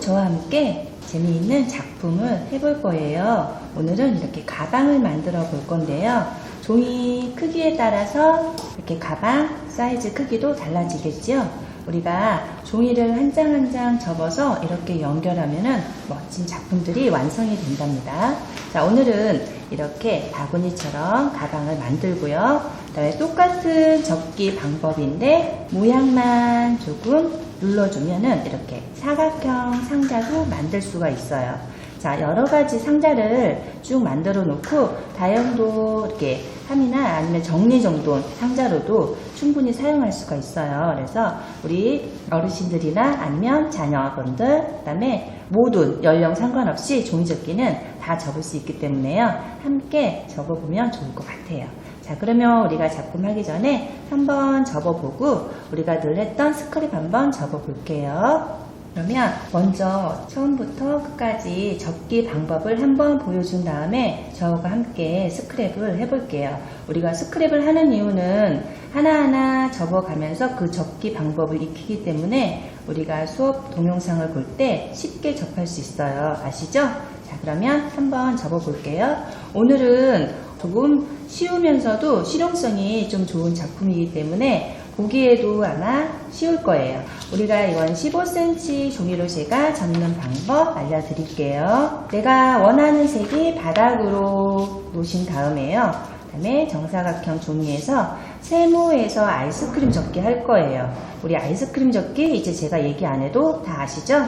저와 함께 재미있는 작품을 해볼 거예요. 오늘은 이렇게 가방을 만들어 볼 건데요. 종이 크기에 따라서 이렇게 가방 사이즈 크기도 달라지겠죠. 우리가 종이를 한 장 한 장 접어서 이렇게 연결하면은 멋진 작품들이 완성이 된답니다. 자, 오늘은 이렇게 바구니처럼 가방을 만들고요. 그다음에 똑같은 접기 방법인데 모양만 조금 눌러주면은 이렇게 사각형 상자도 만들 수가 있어요. 자, 여러 가지 상자를 쭉 만들어 놓고 다용도 이렇게 함이나 아니면 정리정돈 상자로도 충분히 사용할 수가 있어요. 그래서 우리 어르신들이나 아니면 자녀분들, 그 다음에 모든 연령 상관없이 종이접기는 다 접을 수 있기 때문에요. 함께 접어보면 좋을 것 같아요. 자, 그러면 우리가 작품 하기 전에 한번 접어보고 우리가 늘 했던 스크랩 한번 접어볼게요. 그러면 먼저 처음부터 끝까지 접기 방법을 한번 보여준 다음에 저와 함께 스크랩을 해볼게요. 우리가 스크랩을 하는 이유는 하나하나 접어가면서 그 접기 방법을 익히기 때문에 우리가 수업 동영상을 볼 때 쉽게 접할 수 있어요. 아시죠? 자, 그러면 한번 접어볼게요. 오늘은 조금 쉬우면서도 실용성이 좀 좋은 작품이기 때문에 보기에도 아마 쉬울 거예요. 우리가 이건 15cm 종이로 제가 접는 방법 알려드릴게요. 내가 원하는 색이 바닥으로 놓으신 다음에요. 그 다음에 정사각형 종이에서 세모에서 아이스크림 접기 할 거예요. 우리 아이스크림 접기 이제 제가 얘기 안 해도 다 아시죠?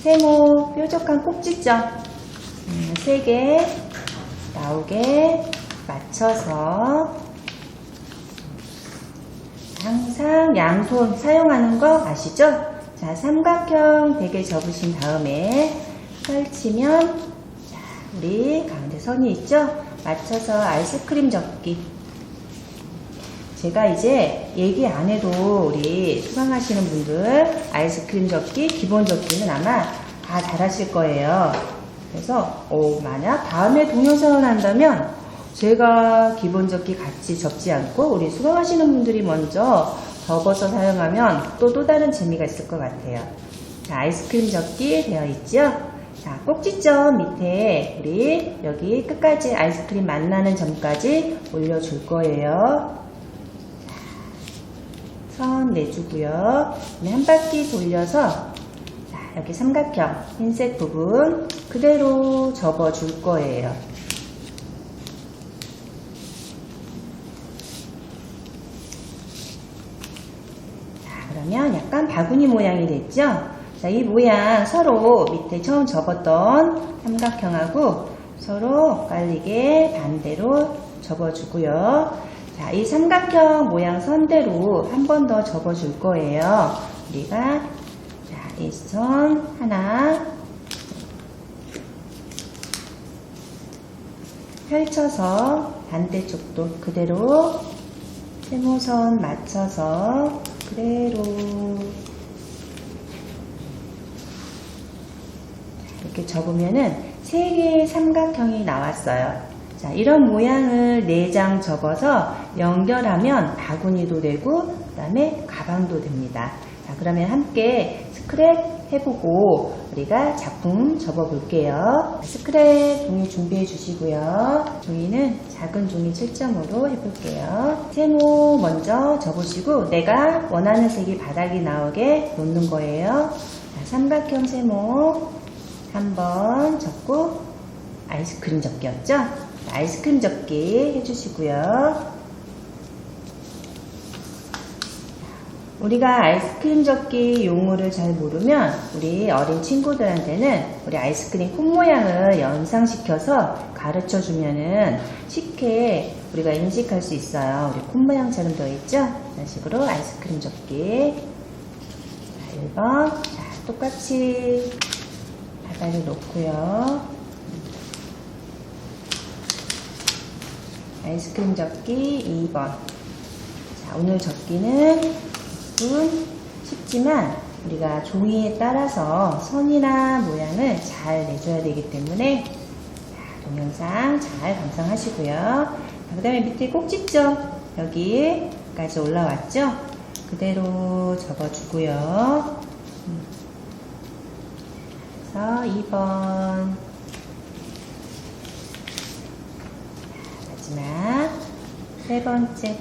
세모 뾰족한 꼭지점 3개 나오게 맞춰서 항상 양손 사용하는 거 아시죠? 자, 삼각형 되게 접으신 다음에 펼치면 자, 우리 가운데 선이 있죠? 맞춰서 아이스크림 접기. 제가 이제 얘기 안 해도 우리 수강하시는 분들 아이스크림 접기, 기본 접기는 아마 다 잘하실 거예요. 그래서 만약 다음에 동영상을 한다면 제가 기본 접기 같이 접지 않고 우리 수강하시는 분들이 먼저 접어서 사용하면 또 다른 재미가 있을 것 같아요. 자, 아이스크림 접기 되어 있죠? 자, 꼭지점 밑에 우리 여기 끝까지 아이스크림 만나는 점까지 올려줄 거예요. 자, 선 내주고요. 한 바퀴 돌려서 자, 여기 삼각형 흰색 부분 그대로 접어줄 거예요. 그러면 약간 바구니 모양이 됐죠? 자, 이 모양 서로 밑에 처음 접었던 삼각형하고 서로 엇갈리게 반대로 접어주고요. 자, 이 삼각형 모양 선대로 한 번 더 접어줄 거예요. 우리가 자, 이 선 하나 펼쳐서 반대쪽도 그대로 세모선 맞춰서 그대로 이렇게 접으면은 3개의 삼각형이 나왔어요. 자, 이런 모양을 4장 접어서 연결하면 바구니도 되고 그 다음에 가방도 됩니다. 자, 그러면 함께 스크랩 해보고 우리가 작품 접어볼게요. 스크랩 종이 준비해 주시고요. 종이는 작은 종이 7점으로 해볼게요. 세모 먼저 접으시고 내가 원하는 색이 바닥이 나오게 놓는 거예요. 자, 삼각형 세모 한번 접고 아이스크림 접기였죠? 아이스크림 접기 해주시고요. 우리가 아이스크림 접기 용어를 잘 모르면 우리 어린 친구들한테는 우리 아이스크림 콘 모양을 연상시켜서 가르쳐 주면은 쉽게 우리가 인식할 수 있어요. 우리 콘 모양처럼 되어 있죠? 이런 식으로 아이스크림 접기. 자, 1번. 자, 똑같이 바닥에 놓고요. 아이스크림 접기 2번. 자, 오늘 접기는 쉽지만 우리가 종이에 따라서 선이나 모양을 잘 내줘야 되기 때문에 자, 동영상 잘 감상하시고요. 그 다음에 밑에 꼭지점 여기까지 올라왔죠? 그대로 접어주고요. 그래서 2번. 마지막 세 번째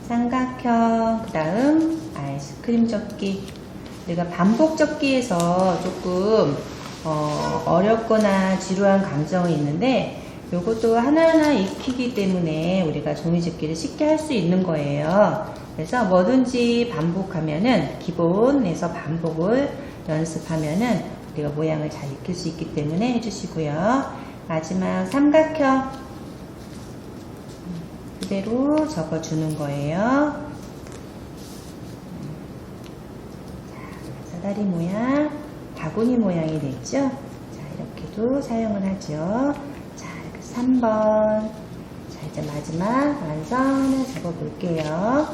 삼각형. 그 다음 아이스크림 접기. 우리가 반복 접기에서 조금 어렵거나 지루한 감정이 있는데 요것도 하나하나 익히기 때문에 우리가 종이 접기를 쉽게 할 수 있는 거예요. 그래서 뭐든지 반복하면은 기본에서 반복을 연습하면은 우리가 모양을 잘 익힐 수 있기 때문에 해주시고요. 마지막 삼각형 그대로 접어주는 거예요. 사다리 모양, 바구니 모양이 됐죠? 자, 이렇게도 사용을 하죠. 자, 이렇게 3번. 자, 이제 마지막 완성을 접어 볼게요.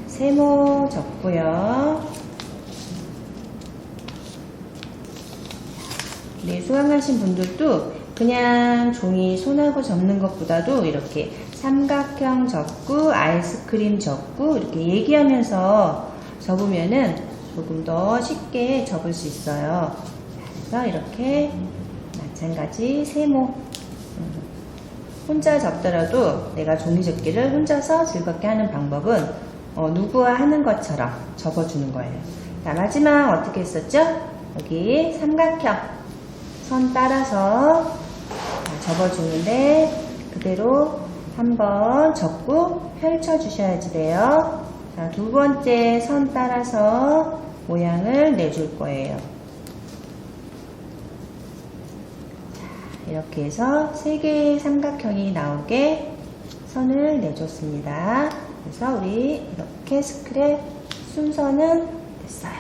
세모 접고요. 네, 수강하신 분들도 그냥 종이 손하고 접는 것보다도 이렇게 삼각형 접고 아이스크림 접고 이렇게 얘기하면서 접으면은 조금 더 쉽게 접을 수 있어요. 그래서 이렇게 마찬가지 세모. 혼자 접더라도 내가 종이 접기를 혼자서 즐겁게 하는 방법은 누구와 하는 것처럼 접어주는 거예요. 자, 마지막 어떻게 했었죠? 여기 삼각형 선 따라서 접어주는데 그대로 한번 접고 펼쳐 주셔야지 돼요. 자, 두 번째 선 따라서 모양을 내줄 거예요. 자, 이렇게 해서 3개의 삼각형이 나오게 선을 내줬습니다. 그래서 우리 이렇게 스크랩 순서는 됐어요.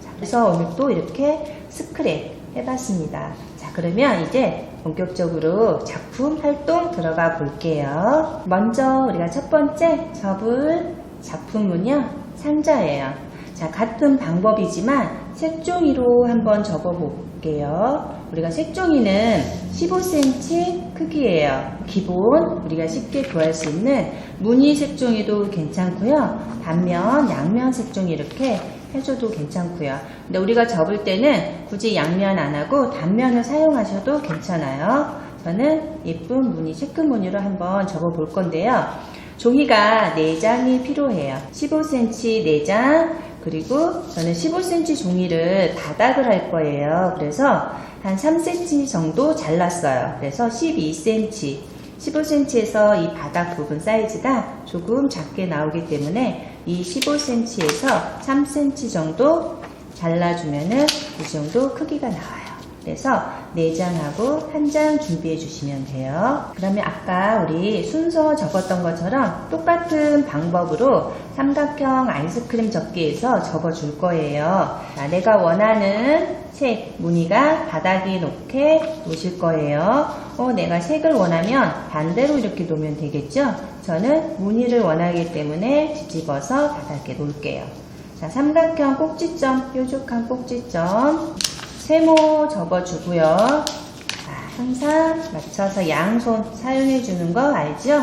자, 그래서 오늘 또 이렇게 스크랩 해봤습니다. 자, 그러면 이제 본격적으로 작품 활동 들어가 볼게요. 먼저 우리가 첫 번째 접을 작품은요, 상자예요. 자, 같은 방법이지만 색종이로 한번 접어 볼게요. 우리가 색종이는 15cm 크기예요. 기본 우리가 쉽게 구할 수 있는 무늬 색종이도 괜찮고요. 단면, 양면 색종이 이렇게 해줘도 괜찮고요. 근데 우리가 접을 때는 굳이 양면 안 하고 단면을 사용하셔도 괜찮아요. 저는 예쁜 무늬, 체크 무늬로 한번 접어 볼 건데요. 종이가 4장이 필요해요. 15cm 4장, 그리고 저는 15cm 종이를 바닥을 할 거예요. 그래서 한 3cm 정도 잘랐어요. 그래서 12cm, 15cm에서 이 바닥 부분 사이즈가 조금 작게 나오기 때문에 이 15cm에서 3cm 정도 잘라주면은 이 정도 크기가 나와요. 그래서 4장하고 1장 준비해 주시면 돼요. 그러면 아까 우리 순서 접었던 것처럼 똑같은 방법으로 삼각형 아이스크림 접기에서 접어 줄 거예요. 자, 내가 원하는 색, 무늬가 바닥에 놓게 놓으실 거예요. 내가 색을 원하면 반대로 이렇게 놓으면 되겠죠? 저는 무늬를 원하기 때문에 뒤집어서 바닥에 놓을게요. 자, 삼각형 꼭지점, 뾰족한 꼭지점 세모 접어주고요. 자, 항상 맞춰서 양손 사용해 주는 거 알죠?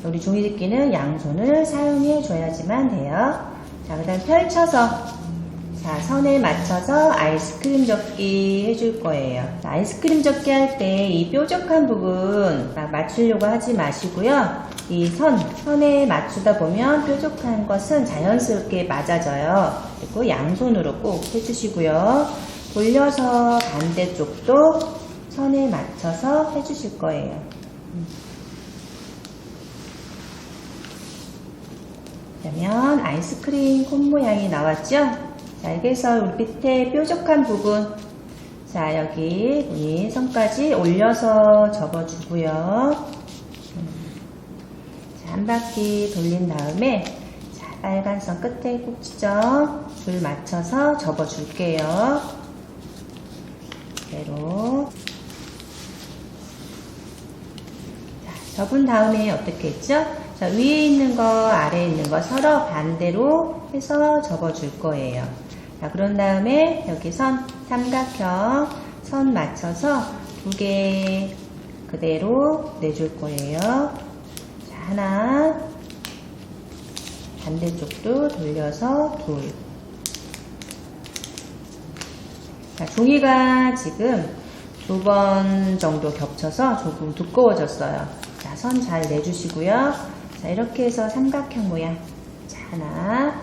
우리 종이접기는 양손을 사용해 줘야지만 돼요. 자, 그 다음 펼쳐서 자, 선에 맞춰서 아이스크림 접기 해줄 거예요. 자, 아이스크림 접기 할 때 이 뾰족한 부분 막 맞추려고 하지 마시고요. 이 선에 맞추다 보면 뾰족한 것은 자연스럽게 맞아져요. 그리고 양손으로 꼭 해주시고요. 돌려서 반대쪽도 선에 맞춰서 해주실 거예요. 그러면 아이스크림 콘 모양이 나왔죠? 자, 여기서 우리 밑에 뾰족한 부분, 자, 여기 이 선까지 올려서 접어주고요. 자, 한 바퀴 돌린 다음에 자, 빨간 선 끝에 꼭지점 줄 맞춰서 접어줄게요. 그대로. 자, 접은 다음에 어떻게 했죠? 자, 위에 있는 거, 아래에 있는 거 서로 반대로 해서 접어줄 거예요. 자, 그런 다음에 여기 삼각형 선 맞춰서 2개 그대로 내줄 거예요. 자, 하나, 반대쪽도 돌려서 둘. 자, 종이가 지금 2번 정도 겹쳐서 조금 두꺼워졌어요. 자, 선 잘 내주시고요. 자, 이렇게 해서 삼각형 모양. 자, 하나.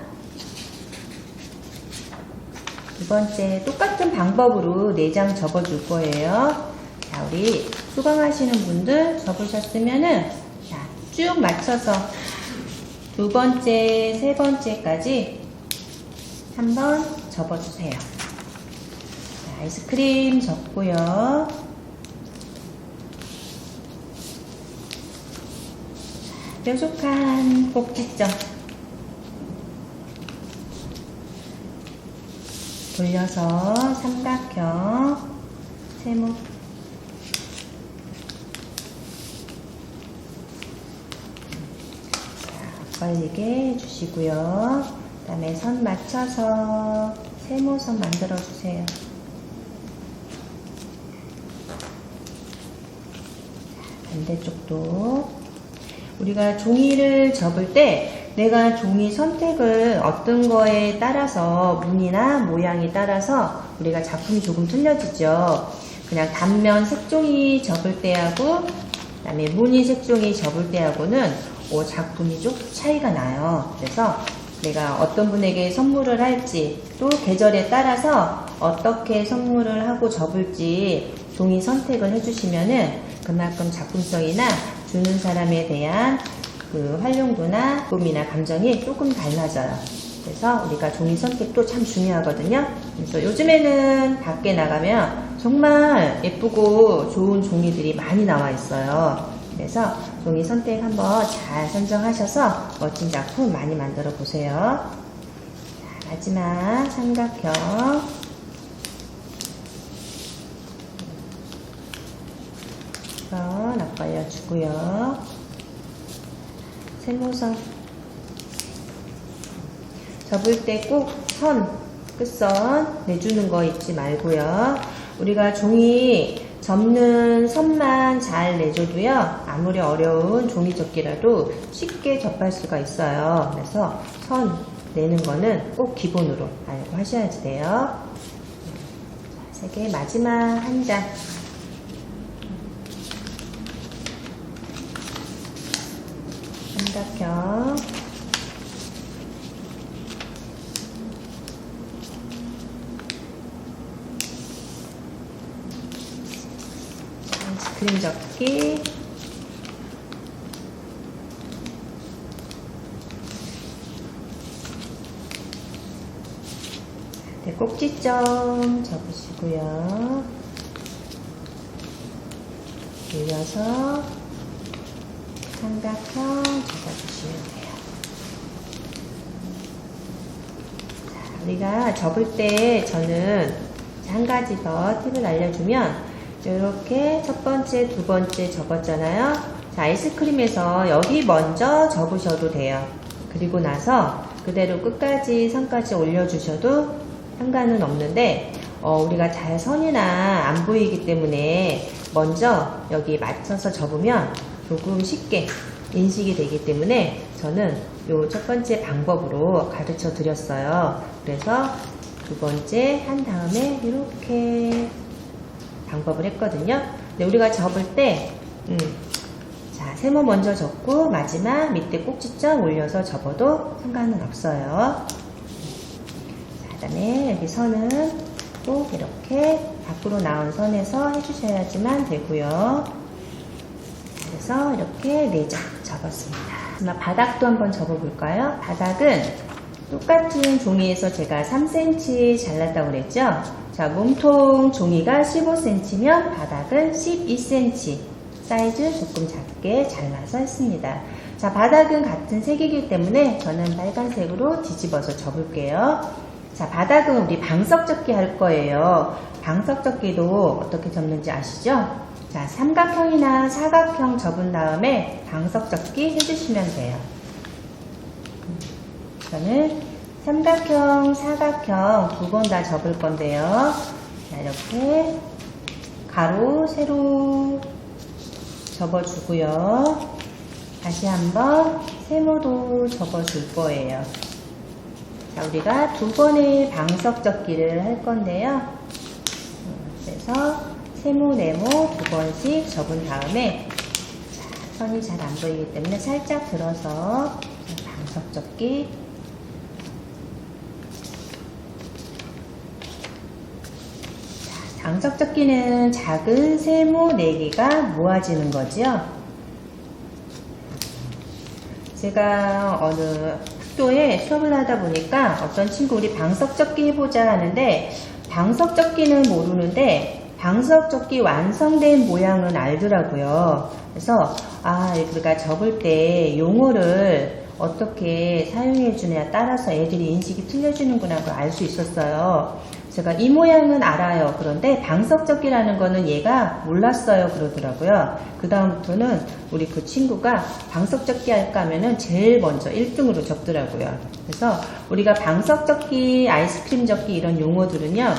두 번째, 똑같은 방법으로 4장 접어줄 거예요. 자, 우리 수강하시는 분들 접으셨으면은, 자, 쭉 맞춰서 2번째, 3번째까지 한번 접어주세요. 자, 아이스크림 접고요. 뾰족한 꼭지점 돌려서 삼각형 세모 걸리게 해주시고요. 그 다음에 선 맞춰서 세모선 만들어 주세요. 반대쪽도 우리가 종이를 접을 때 내가 종이 선택을 어떤 거에 따라서 무늬나 모양에 따라서 우리가 작품이 조금 틀려지죠. 그냥 단면 색종이 접을 때하고 그 다음에 무늬 색종이 접을 때하고는 작품이 좀 차이가 나요. 그래서 내가 어떤 분에게 선물을 할지 또 계절에 따라서 어떻게 선물을 하고 접을지 종이 선택을 해주시면은 그만큼 작품성이나 주는 사람에 대한 그 활용도나 꿈이나 감정이 조금 달라져요. 그래서 우리가 종이 선택도 참 중요하거든요. 그래서 요즘에는 밖에 나가면 정말 예쁘고 좋은 종이들이 많이 나와 있어요. 그래서 종이 선택 한번 잘 선정하셔서 멋진 작품 많이 만들어 보세요. 자, 마지막 삼각형 선 앞발려 주고요. 세모선 접을 때 꼭 선, 끝선 내주는 거 잊지 말고요. 우리가 종이 접는 선만 잘 내줘도요, 아무리 어려운 종이 접기라도 쉽게 접할 수가 있어요. 그래서 선 내는 거는 꼭 기본으로 알고 하셔야지 돼요. 자, 3개 마지막 한 장. 삼각형. 그림 접기. 네, 꼭지점 접으시고요. 돌려서 삼각형 접어주시면 돼요. 자, 우리가 접을 때 저는 한 가지 더 팁을 알려주면 이렇게 첫 번째, 두 번째 접었잖아요. 자, 아이스크림에서 여기 먼저 접으셔도 돼요. 그리고 나서 그대로 끝까지 선까지 올려주셔도 상관은 없는데 우리가 잘 선이나 안 보이기 때문에 먼저 여기 맞춰서 접으면 조금 쉽게 인식이 되기 때문에 저는 요 첫 번째 방법으로 가르쳐 드렸어요. 그래서 두 번째 한 다음에 이렇게 방법을 했거든요. 근데 우리가 접을 때, 자, 세모 먼저 접고 마지막 밑에 꼭지점 올려서 접어도 상관은 없어요. 자, 그 다음에 여기 선은 꼭 이렇게 밖으로 나온 선에서 해주셔야지만 되고요. 그래서 이렇게 4장 접었습니다. 바닥도 한번 접어볼까요? 바닥은 똑같은 종이에서 제가 3cm 잘랐다고 그랬죠? 자, 몸통 종이가 15cm면 바닥은 12cm 사이즈 조금 작게 잘라서 했습니다. 자, 바닥은 같은 색이기 때문에 저는 빨간색으로 뒤집어서 접을게요. 자, 바닥은 우리 방석 접기 할 거예요. 방석 접기도 어떻게 접는지 아시죠? 자, 삼각형이나 사각형 접은 다음에 방석 접기 해주시면 돼요. 저는 삼각형, 사각형 두 번 다 접을 건데요. 자, 이렇게 가로, 세로 접어주고요. 다시 한번 세모도 접어줄 거예요. 자, 우리가 두 번의 방석 접기를 할 건데요. 해서 세모, 네모 2번씩 접은 다음에 선이 잘 안 보이기 때문에 살짝 들어서 방석 접기. 방석 접기는 작은 세모 4개가 모아지는 거죠. 제가 어느 학교에 수업을 하다 보니까 어떤 친구 우리 방석 접기 해보자 하는데 방석 접기는 모르는데 방석 접기 완성된 모양은 알더라고요. 그래서 우리가 접을 때 용어를 어떻게 사용해 주냐에 따라서 애들이 인식이 틀려지는구나 그걸 알 수 있었어요. 제가 이 모양은 알아요. 그런데 방석 접기라는 거는 얘가 몰랐어요. 그러더라고요. 그 다음부터는 우리 그 친구가 방석 접기 할까 하면은 제일 먼저 1등으로 접더라고요. 그래서 우리가 방석 접기, 아이스크림 접기 이런 용어들은요.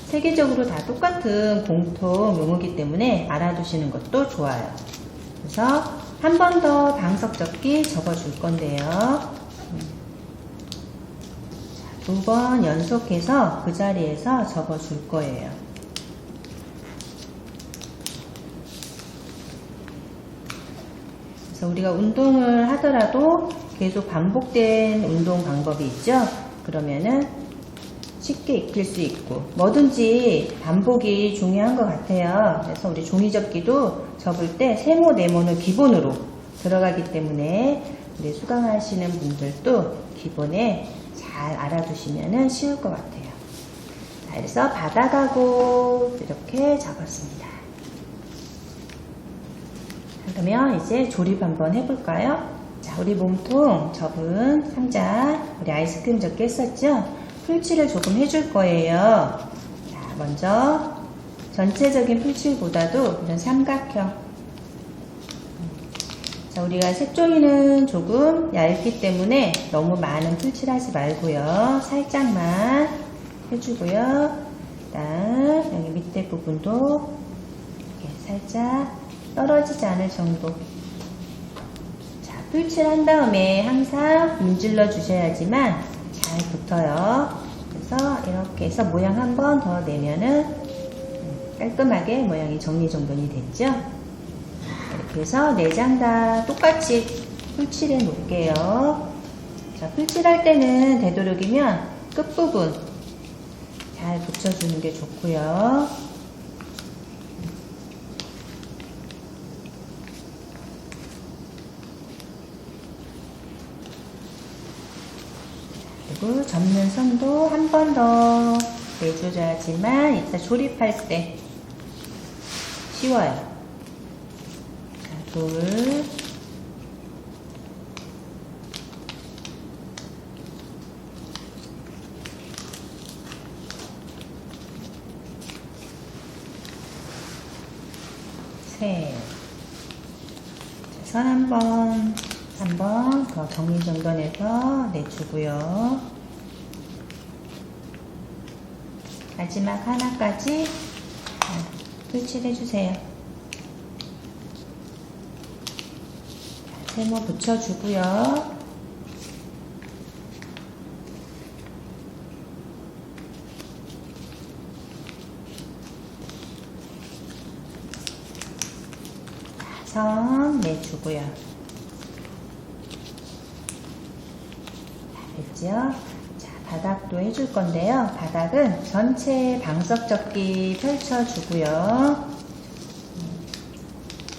세계적으로 다 똑같은 공통 용어이기 때문에 알아두시는 것도 좋아요. 그래서 한 번 더 방석 접기 접어줄 건데요. 2번 연속해서 그 자리에서 접어줄 거예요. 그래서 우리가 운동을 하더라도 계속 반복된 운동 방법이 있죠. 그러면은 쉽게 익힐 수 있고 뭐든지 반복이 중요한 것 같아요. 그래서 우리 종이접기도 접을 때 세모, 네모는 기본으로 들어가기 때문에 우리 수강하시는 분들도 기본에 잘 알아두시면 쉬울 것 같아요. 자, 그래서 바닥하고 이렇게 접었습니다. 그러면 이제 조립 한번 해볼까요? 자, 우리 몸통 접은 상자, 우리 아이스크림 접기 했었죠? 풀칠을 조금 해줄 거예요. 자, 먼저 전체적인 풀칠보다도 이런 삼각형. 자, 우리가 색종이는 조금 얇기 때문에 너무 많은 풀칠하지 말고요. 살짝만 해주고요. 그다음 여기 밑에 부분도 이렇게 살짝 떨어지지 않을 정도. 자, 풀칠한 다음에 항상 문질러 주셔야지만 잘 붙어요. 그래서 이렇게 해서 모양 한 번 더 내면은 깔끔하게 모양이 정리정돈이 됐죠. 이렇게 해서 4장 다 똑같이 풀칠해 놓을게요. 자, 풀칠할 때는 되도록이면 끝부분 잘 붙여주는 게 좋고요. 그리고 접는 선도 한 번 더 내줘야지만 이따 조립할 때 쉬워요. 자, 둘, 셋. 선 한 번 더 정리정돈해서 내주고요. 마지막 하나까지 풀칠해주세요. 세모 붙여주고요. 선 내주고요. 됐죠? 자, 바닥도 해줄 건데요. 바닥은 전체 방석 접기 펼쳐주고요.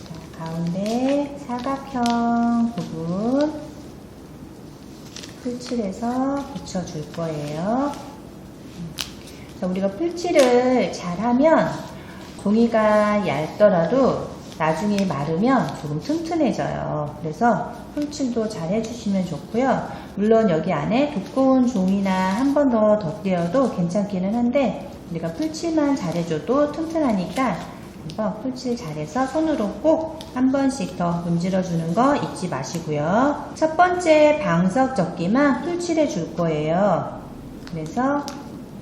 자, 가운데 사각형 부분 풀칠해서 붙여줄 거예요. 자, 우리가 풀칠을 잘하면 종이가 얇더라도 나중에 마르면 조금 튼튼해져요. 그래서 풀칠도 잘 해주시면 좋고요. 물론 여기 안에 두꺼운 종이나 한 번 더 덧대어도 괜찮기는 한데 우리가 풀칠만 잘해줘도 튼튼하니까 한번 풀칠 잘해서 손으로 꼭 한 번씩 더 문질러주는 거 잊지 마시고요. 첫 번째 방석 접기만 풀칠해 줄 거예요. 그래서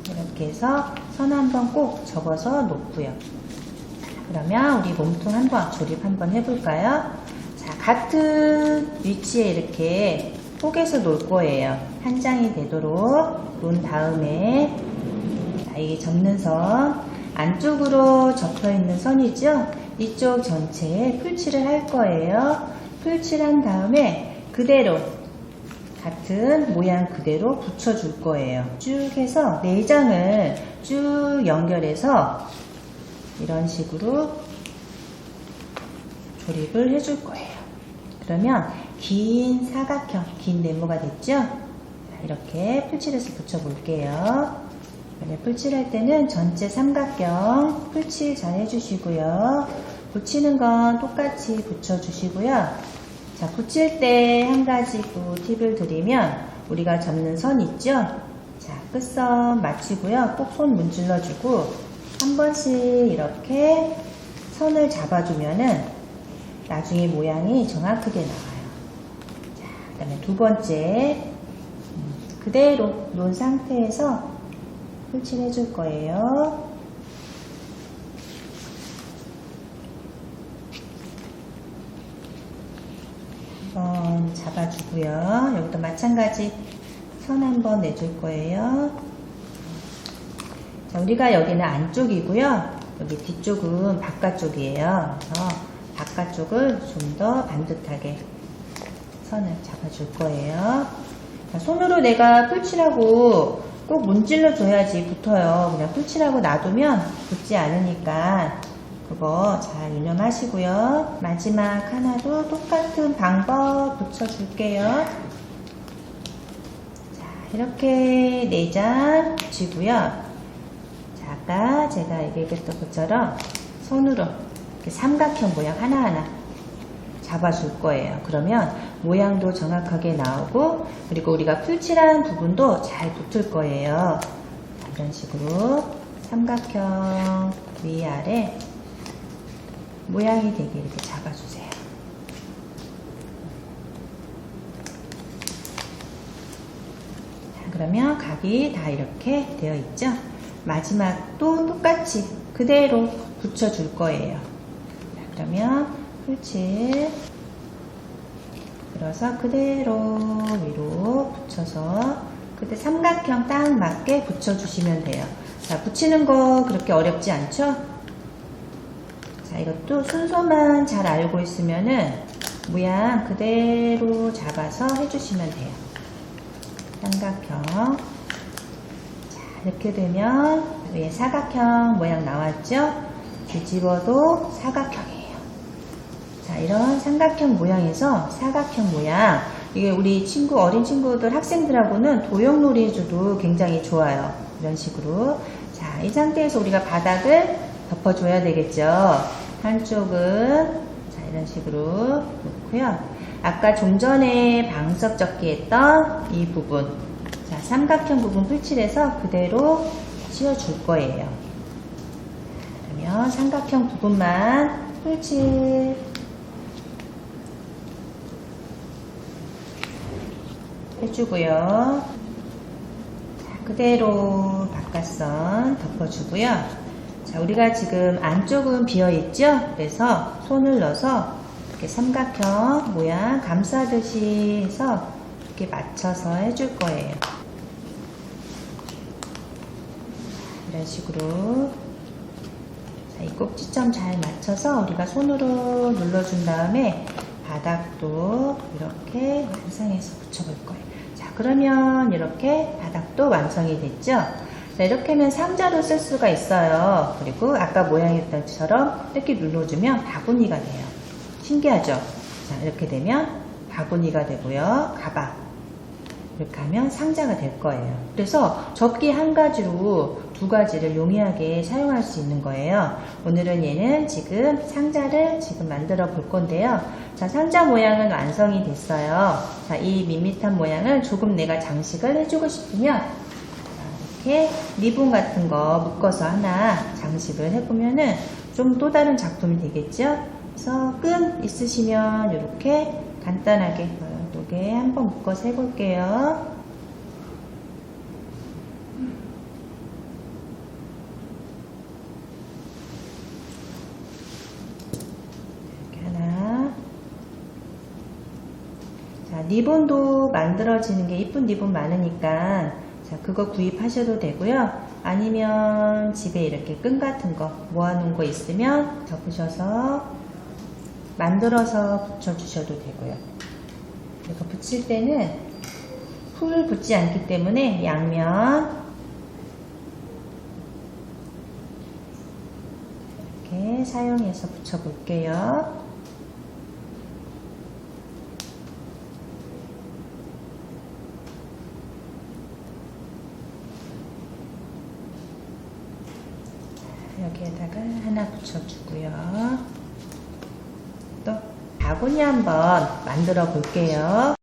이렇게 해서 선 한 번 꼭 접어서 놓고요. 그러면 우리 몸통 한번 조립 한번 해볼까요? 자, 같은 위치에 이렇게 포개서 놓을 거예요. 한 장이 되도록 놓은 다음에 자, 이 접는 선 안쪽으로 접혀 있는 선이죠. 이쪽 전체에 풀칠을 할 거예요. 풀칠한 다음에 그대로 같은 모양 그대로 붙여줄 거예요. 쭉 해서 내장을 쭉 연결해서 이런 식으로 조립을 해줄 거예요. 그러면 긴 사각형, 긴 네모가 됐죠? 자, 이렇게 풀칠해서 붙여볼게요. 풀칠할 때는 전체 삼각형 풀칠 잘 해주시고요. 붙이는 건 똑같이 붙여주시고요. 자, 붙일 때 한 가지 또 팁을 드리면 우리가 접는 선 있죠? 자, 끝선 맞추고요. 꼭 손 문질러주고 한 번씩 이렇게 선을 잡아주면은 나중에 모양이 정확하게 나와요. 자, 그 다음에 두 번째 그대로 놓은 상태에서 풀칠 해줄 거예요. 한번 잡아주고요. 여기도 마찬가지 선 한번 내줄 거예요. 자, 우리가 여기는 안쪽이고요. 여기 뒤쪽은 바깥쪽이에요. 그래서 바깥쪽을 좀 더 반듯하게 선을 잡아줄 거예요. 자, 손으로 내가 풀칠하고 꼭 문질러 줘야지 붙어요. 그냥 풀칠하고 놔두면 붙지 않으니까 그거 잘 유념하시고요. 마지막 하나도 똑같은 방법 붙여줄게요. 자, 이렇게 내장 붙이고요. 자, 아까 제가 얘기했던 것처럼 손으로 이렇게 삼각형 모양 하나하나 잡아줄 거예요. 그러면 모양도 정확하게 나오고 그리고 우리가 풀칠한 부분도 잘 붙을 거예요. 이런 식으로 삼각형 위아래 모양이 되게 이렇게 잡아주세요. 자, 그러면 각이 다 이렇게 되어 있죠? 마지막도 똑같이 그대로 붙여줄 거예요. 자, 그러면 풀칠 들어서 그대로 위로 붙여서 그때 삼각형 딱 맞게 붙여주시면 돼요. 자, 붙이는 거 그렇게 어렵지 않죠? 자, 이것도 순서만 잘 알고 있으면은 모양 그대로 잡아서 해주시면 돼요. 삼각형. 자, 이렇게 되면 위에 사각형 모양 나왔죠? 뒤집어도 사각형이에요. 자, 이런 삼각형 모양에서 사각형 모양, 이게 우리 친구, 어린 친구들, 학생들하고는 도형놀이 해줘도 굉장히 좋아요. 이런 식으로. 자, 이 상태에서 우리가 바닥을 덮어줘야 되겠죠. 한쪽은, 자, 이런 식으로 놓고요. 아까 좀 전에 방석 접기 했던 이 부분, 자, 삼각형 부분 풀칠해서 그대로 씌워줄 거예요. 그러면 삼각형 부분만 풀칠 해주고요. 자, 그대로 바깥선 덮어주고요. 자, 우리가 지금 안쪽은 비어있죠? 그래서 손을 넣어서 이렇게 삼각형 모양 감싸듯이 해서 이렇게 맞춰서 해줄 거예요. 이런 식으로. 자, 이 꼭지점 잘 맞춰서 우리가 손으로 눌러준 다음에 바닥도 이렇게 완성해서 붙여볼 거예요. 자, 그러면 이렇게 바닥도 완성이 됐죠? 자, 이렇게 하면 상자로 쓸 수가 있어요. 그리고 아까 모양이었던 것처럼 이렇게 눌러주면 바구니가 돼요. 신기하죠? 자, 이렇게 되면 바구니가 되고요. 가방. 이렇게 하면 상자가 될 거예요. 그래서 접기 한 가지로 두 가지를 용이하게 사용할 수 있는 거예요. 오늘은 얘는 지금 상자를 지금 만들어 볼 건데요. 자, 상자 모양은 완성이 됐어요. 자, 이 밋밋한 모양을 조금 내가 장식을 해주고 싶으면 이렇게 리본 같은 거 묶어서 하나 장식을 해보면은 좀 또 다른 작품이 되겠죠? 그래서 끈 있으시면 이렇게 간단하게 요게 한번 묶어서 해볼게요. 이렇게 하나. 자, 리본도 만들어지는 게 이쁜 리본 많으니까 자, 그거 구입하셔도 되고요. 아니면 집에 이렇게 끈 같은 거 모아놓은 거 있으면 접으셔서 만들어서 붙여주셔도 되고요. 이거 붙일 때는 풀 붙지 않기 때문에 양면 이렇게 사용해서 붙여볼게요. 여기에다가 하나 붙여주고요. 또 바구니 한번 만들어 볼게요.